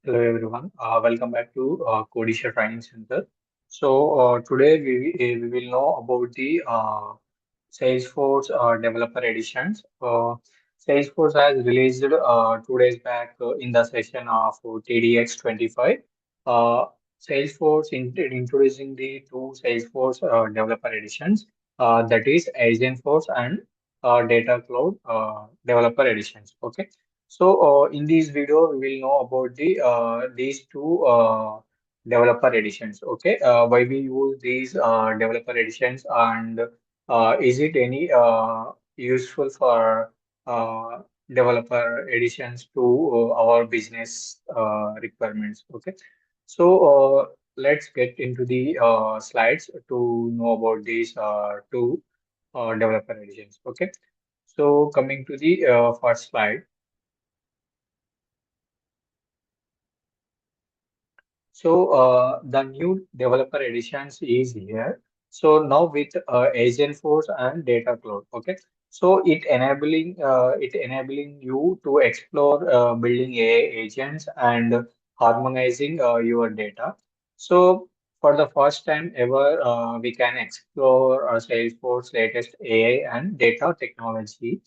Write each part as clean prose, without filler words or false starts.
Hello everyone. Welcome back to Codisha Training Center. Today we will know about the Salesforce Developer Editions. Salesforce has released 2 days back in the session of TDX 25. Uh, Salesforce introducing the two Salesforce Developer Editions, that is Agentforce and Data Cloud Developer Editions. Okay. In this video, we will know about these two developer editions. Okay, why we use these developer editions, and is it any useful for developer editions to our business requirements? Okay, let's get into the slides to know about these two developer editions. Okay, so coming to the first slide. The new developer editions is here. So now with Agentforce and Data Cloud, okay. So it enabling you to explore building AI agents and harmonizing your data. So for the first time ever, we can explore Salesforce latest AI and data technology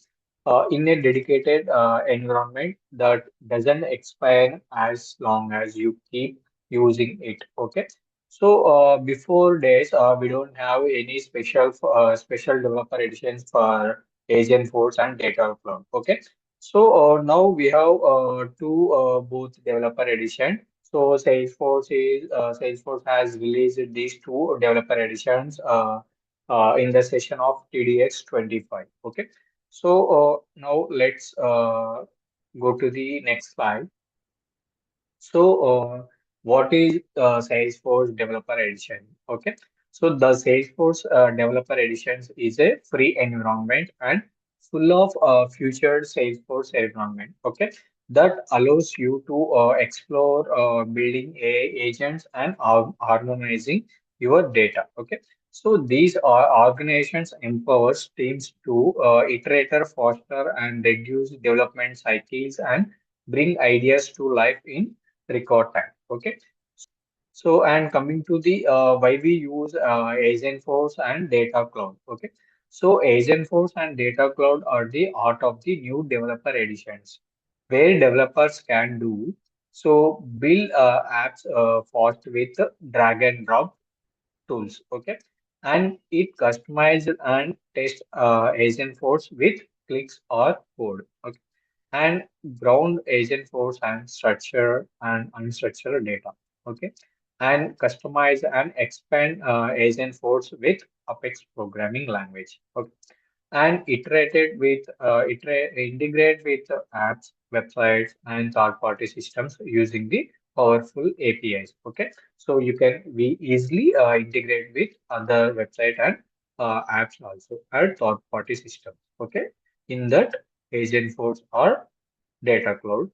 in a dedicated environment that doesn't expire as long as you keep using it. Okay. Before this, we don't have any special developer editions for Agentforce and Data Cloud. Okay. Now we have two both developer edition. Salesforce has released these two developer editions in the session of TDX 25. Okay. Now let's go to the next slide. What is Salesforce Developer Edition? Okay, so the Salesforce Developer Editions is a free environment and full of future Salesforce environment. Okay, that allows you to explore building AI agents and harmonizing your data. Okay, so these are organizations empowers teams to iterate faster and reduce development cycles and bring ideas to life in record time. Okay. And coming to the why we use Agentforce and Data Cloud. Okay. So Agentforce and Data Cloud are the art of the new developer editions, where developers can do so build apps fast with drag and drop tools. Okay. And it customized and test Agentforce with clicks or code. Okay, and ground Agentforce and structure and unstructured data. Okay, and customize and expand Agentforce with Apex programming language. Okay, and integrate with apps, websites, and third-party systems using the powerful APIs. Okay, so you can we easily integrate with other website and apps also and third-party systems. Okay, in that Agentforce or Data Cloud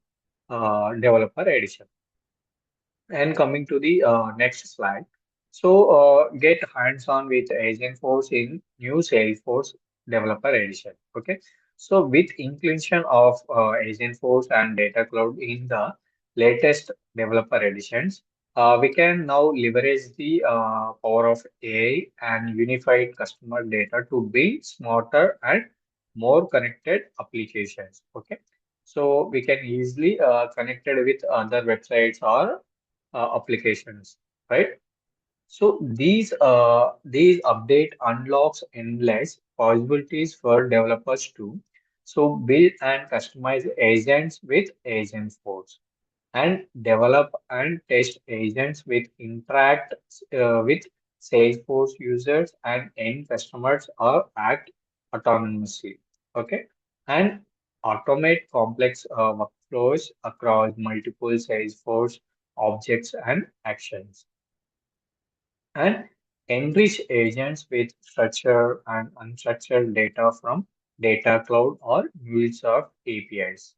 Developer Edition. And coming to the next slide. Get hands-on with Agentforce in new Salesforce Developer Edition. Okay. So, with inclusion of Agentforce and Data Cloud in the latest developer editions, we can now leverage the power of AI and unified customer data to build smarter and more connected applications. Okay. So, we can easily connect it with other websites or applications, right? So these update unlocks endless possibilities for developers to build and customize agents with Agentforce and develop and test agents with interact with Salesforce users and end customers or act autonomously. Okay, and automate complex workflows across multiple Salesforce objects and actions, and enrich agents with structured and unstructured data from data cloud or MuleSoft APIs,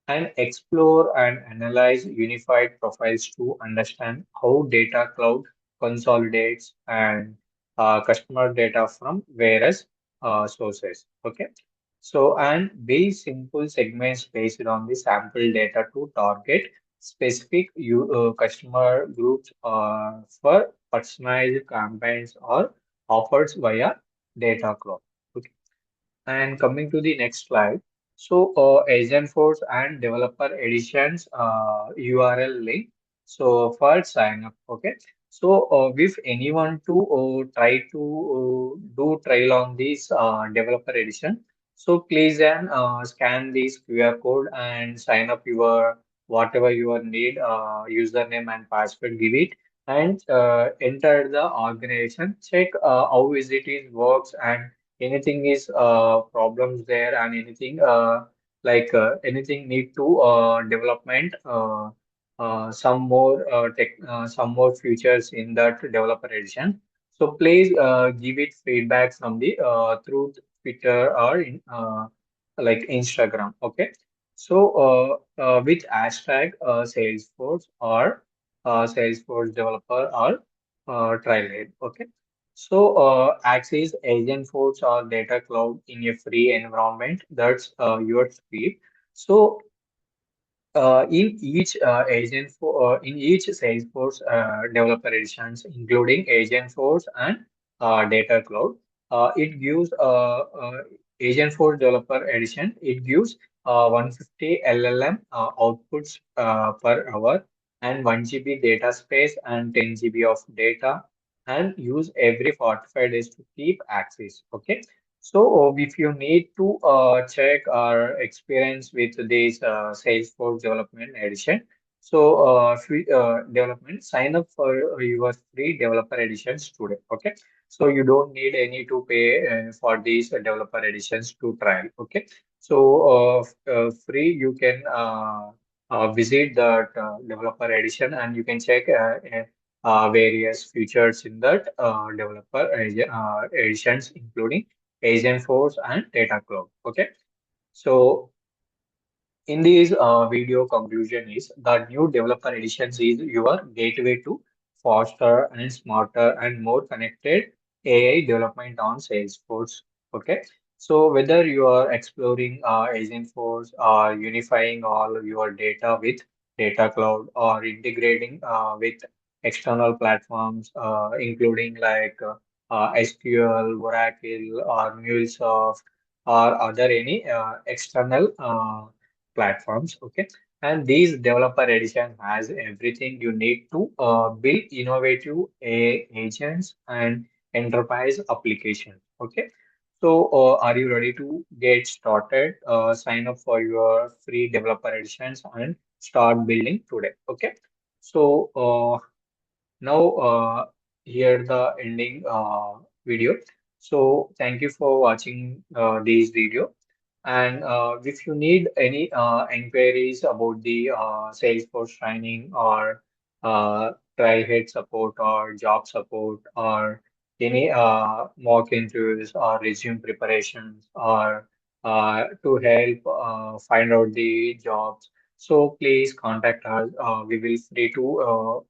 and explore and analyze unified profiles to understand how data cloud consolidates and customer data from various sources. Okay. And build simple segments based on the sample data to target specific customer groups for personalized campaigns or offers via data cloud. Okay. And coming to the next slide, so Agentforce and Developer Editions URL link. So first sign up, okay. So if anyone to try to do trial on this Developer Edition, so please then scan this QR code and sign up your whatever you need, username and password, give it and enter the organization. Check how is it is works and anything is problems there and anything anything need to development some more features in that developer edition. So please give it feedback from the through Twitter or in like Instagram. Okay. So with hashtag Salesforce or Salesforce developer or Trailhead. Okay. So, access Agentforce or Data Cloud in a free environment. That's your speed. So, in each Salesforce developer editions, including Agentforce and Data Cloud, it gives Agentforce developer edition. It gives 150 LLM outputs per hour and 1 GB data space and 10 GB of data and use every 45 days to keep access. Okay. So, if you need to check our experience with this Salesforce Development Edition, so free development, sign up for your free developer editions today. Okay, so you don't need any to pay for these developer editions to trial. Okay, so free you can visit that developer edition and you can check various features in that editions, including Agentforce and Data Cloud. Okay, so in this video conclusion is the new developer editions is your gateway to faster and smarter and more connected AI development on Salesforce. Okay. So whether you are exploring Agentforce or unifying all your data with Data Cloud or integrating with external platforms, including like SQL, Oracle, or MuleSoft, or other any external platforms. Okay, and these developer edition has everything you need to build innovative agents and enterprise applications. Okay, so are you ready to get started? Sign up for your free developer editions and start building today. Okay, so now here the ending video. So thank you for watching this video. And if you need any inquiries about the Salesforce training or Trailhead support or job support or any mock interviews or resume preparations or to help find out the jobs, so please contact us. We will free to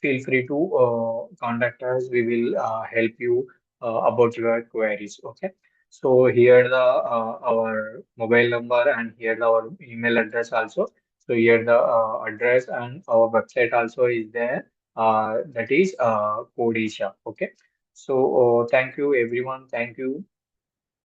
feel free to contact us. We will help you about your queries. Okay. So here the our mobile number and here our email address also. So here the address and our website also is there. That is Codisha. Okay. So thank you everyone. Thank you.